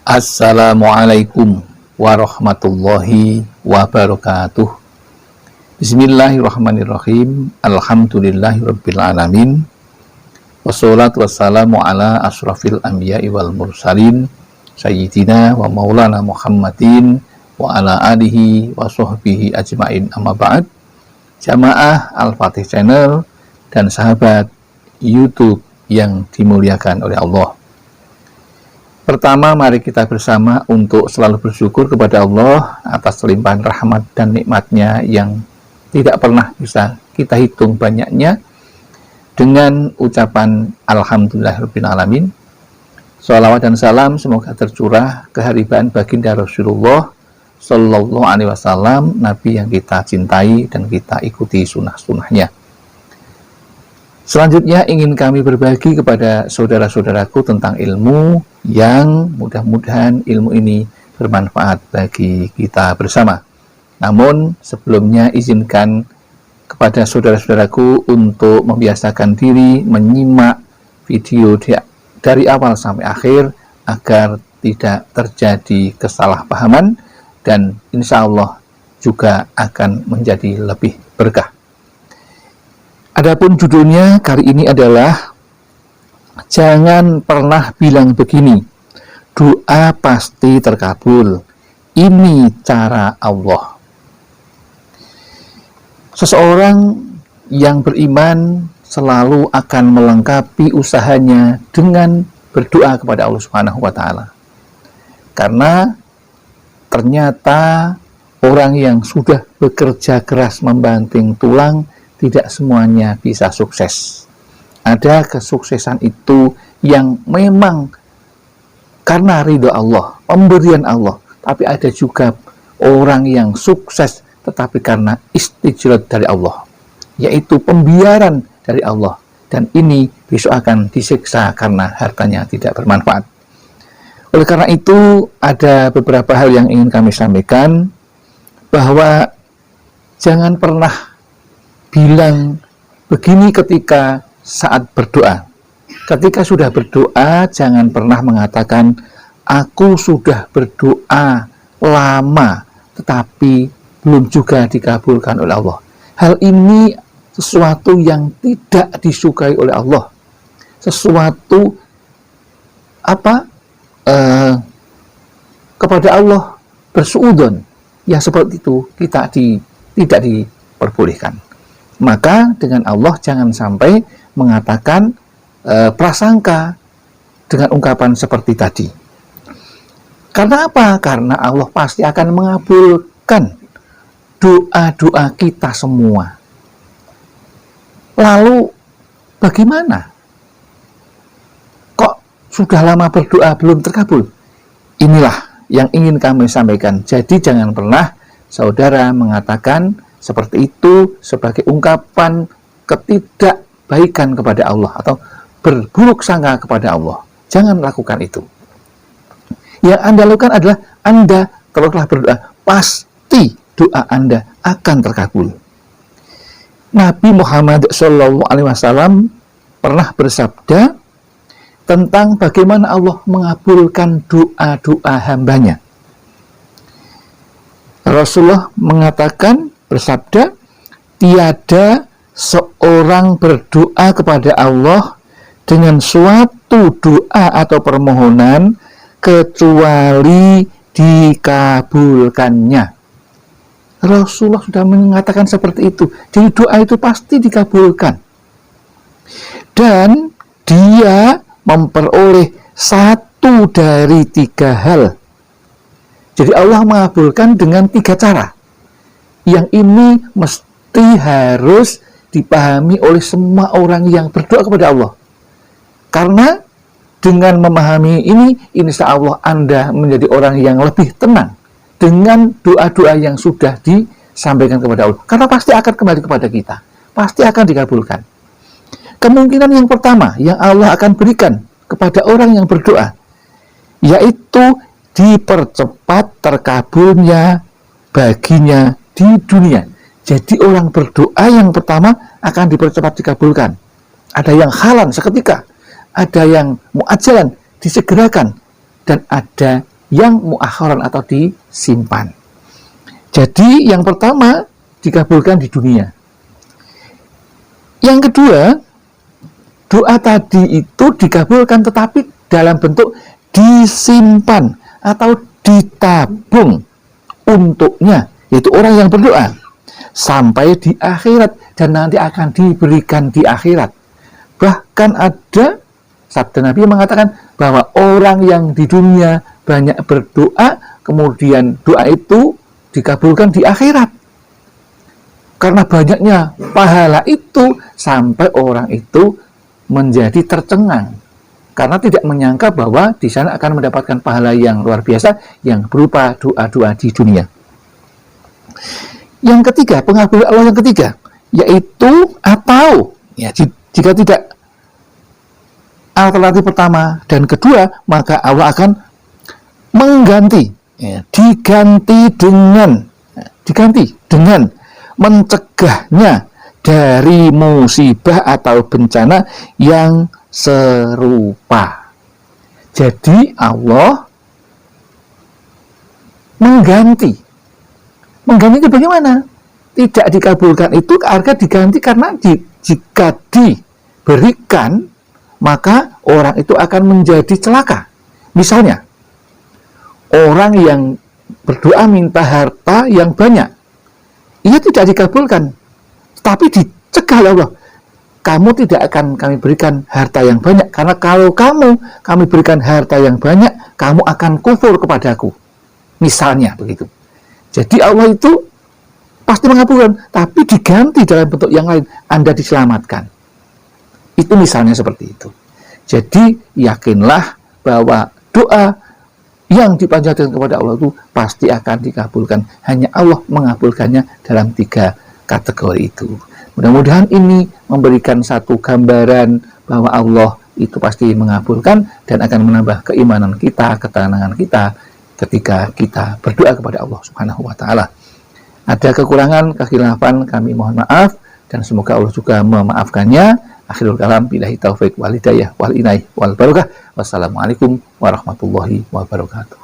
Assalamualaikum warahmatullahi wabarakatuh. Bismillahirrahmanirrahim. Alhamdulillahirabbil alamin. Wassalatu wassalamu ala asyrafil anbiya'i wal mursalin sayyidina wa maulana Muhammadin wa ala alihi wa sahbihi ajmain, amma ba'd. Jamaah Al-Fatih Channel dan sahabat YouTube yang dimuliakan oleh Allah. Pertama, mari kita bersama untuk selalu bersyukur kepada Allah atas limpahan rahmat dan nikmatnya yang tidak pernah bisa kita hitung banyaknya, dengan ucapan Alhamdulillahirabbil alamin. Shalawat dan salam semoga tercurah keharibaan baginda Rasulullah Sallallahu Alaihi Wasallam, Nabi yang kita cintai dan kita ikuti sunnah-sunnahnya. Selanjutnya ingin kami berbagi kepada saudara-saudaraku tentang ilmu yang mudah-mudahan ilmu ini bermanfaat bagi kita bersama. Namun sebelumnya izinkan kepada saudara-saudaraku untuk membiasakan diri menyimak video dari awal sampai akhir agar tidak terjadi kesalahpahaman dan insya Allah juga akan menjadi lebih berkah. Adapun judulnya kali ini adalah jangan pernah bilang begini, doa pasti terkabul, ini cara Allah. Seseorang yang beriman selalu akan melengkapi usahanya dengan berdoa kepada Allah Subhanahu wa Ta'ala. Karena ternyata orang yang sudah bekerja keras membanting tulang tidak semuanya bisa sukses. Ada kesuksesan itu yang memang karena ridho Allah, pemberian Allah. Tapi ada juga orang yang sukses tetapi karena istijrat dari Allah, yaitu pembiaran dari Allah. Dan ini besok akan disiksa karena hartanya tidak bermanfaat. Oleh karena itu, ada beberapa hal yang ingin kami sampaikan, bahwa jangan pernah bilang begini ketika saat berdoa. Ketika sudah berdoa, jangan pernah mengatakan, aku sudah berdoa lama, tetapi belum juga dikabulkan oleh Allah. Hal ini sesuatu yang tidak disukai oleh Allah. Sesuatu kepada Allah bersuudzon. Ya seperti itu kita tidak diperbolehkan. Maka dengan Allah jangan sampai mengatakan prasangka dengan ungkapan seperti tadi. Karena apa? Karena Allah pasti akan mengabulkan doa-doa kita semua. Lalu bagaimana? Kok sudah lama berdoa belum terkabul? Inilah yang ingin kami sampaikan. Jadi jangan pernah saudara mengatakan seperti itu sebagai ungkapan ketidakbaikan kepada Allah atau berburuk sangka kepada Allah. Jangan lakukan itu. Yang Anda lakukan adalah Anda kalau telah berdoa, pasti doa Anda akan terkabul. Nabi Muhammad SAW pernah bersabda tentang bagaimana Allah mengabulkan doa-doa hambanya. Rasulullah mengatakan, bersabda, tiada seorang berdoa kepada Allah dengan suatu doa atau permohonan kecuali dikabulkannya. Rasulullah sudah mengatakan seperti itu. Jadi doa itu pasti dikabulkan. Dan dia memperoleh satu dari 3 hal. Jadi Allah mengabulkan dengan 3 cara. Yang ini mesti harus dipahami oleh semua orang yang berdoa kepada Allah. Karena dengan memahami ini, insya Allah Anda menjadi orang yang lebih tenang dengan doa-doa yang sudah disampaikan kepada Allah. Karena pasti akan kembali kepada kita. Pasti akan dikabulkan. Kemungkinan yang pertama yang Allah akan berikan kepada orang yang berdoa, yaitu dipercepat terkabulnya baginya di dunia. Jadi orang berdoa yang pertama akan dipercepat dikabulkan. Ada yang halan seketika, ada yang muajalan disegerakan, dan ada yang muakhiran atau disimpan. Jadi yang pertama dikabulkan di dunia. Yang kedua, doa tadi itu dikabulkan tetapi dalam bentuk disimpan atau ditabung untuknya, yaitu orang yang berdoa, sampai di akhirat dan nanti akan diberikan di akhirat. Bahkan ada sabda Nabi yang mengatakan bahwa orang yang di dunia banyak berdoa, kemudian doa itu dikabulkan di akhirat. Karena banyaknya pahala itu sampai orang itu menjadi tercengang. Karena tidak menyangka bahwa di sana akan mendapatkan pahala yang luar biasa yang berupa doa-doa di dunia. Yang ketiga, pengabulan Allah yang ketiga, yaitu atau ya, jika tidak alternatif pertama dan kedua, maka Allah akan mengganti, ya, diganti dengan mencegahnya dari musibah atau bencana yang serupa. Jadi Allah mengganti itu bagaimana? Tidak dikabulkan itu harga diganti karena jika diberikan maka orang itu akan menjadi celaka. Misalnya orang yang berdoa minta harta yang banyak, ia tidak dikabulkan, tapi dicegah oleh Allah. Kamu tidak akan kami berikan harta yang banyak, karena kalau kami berikan harta yang banyak, kamu akan kufur kepadaku. Misalnya begitu. Jadi Allah itu pasti mengabulkan, tapi diganti dalam bentuk yang lain. Anda diselamatkan. Itu misalnya seperti itu. Jadi yakinlah bahwa doa yang dipanjatkan kepada Allah itu pasti akan dikabulkan. Hanya Allah mengabulkannya dalam 3 kategori itu. Mudah-mudahan ini memberikan satu gambaran bahwa Allah itu pasti mengabulkan dan akan menambah keimanan kita, ketenangan kita ketika kita berdoa kepada Allah Subhanahu wa taala. Ada kekurangan, kekhilafan, kami mohon maaf dan semoga Allah juga memaafkannya. Akhirul kalam, billahi taufik wal hidayah wal inayah wal barakah. Wassalamualaikum warahmatullahi wabarakatuh.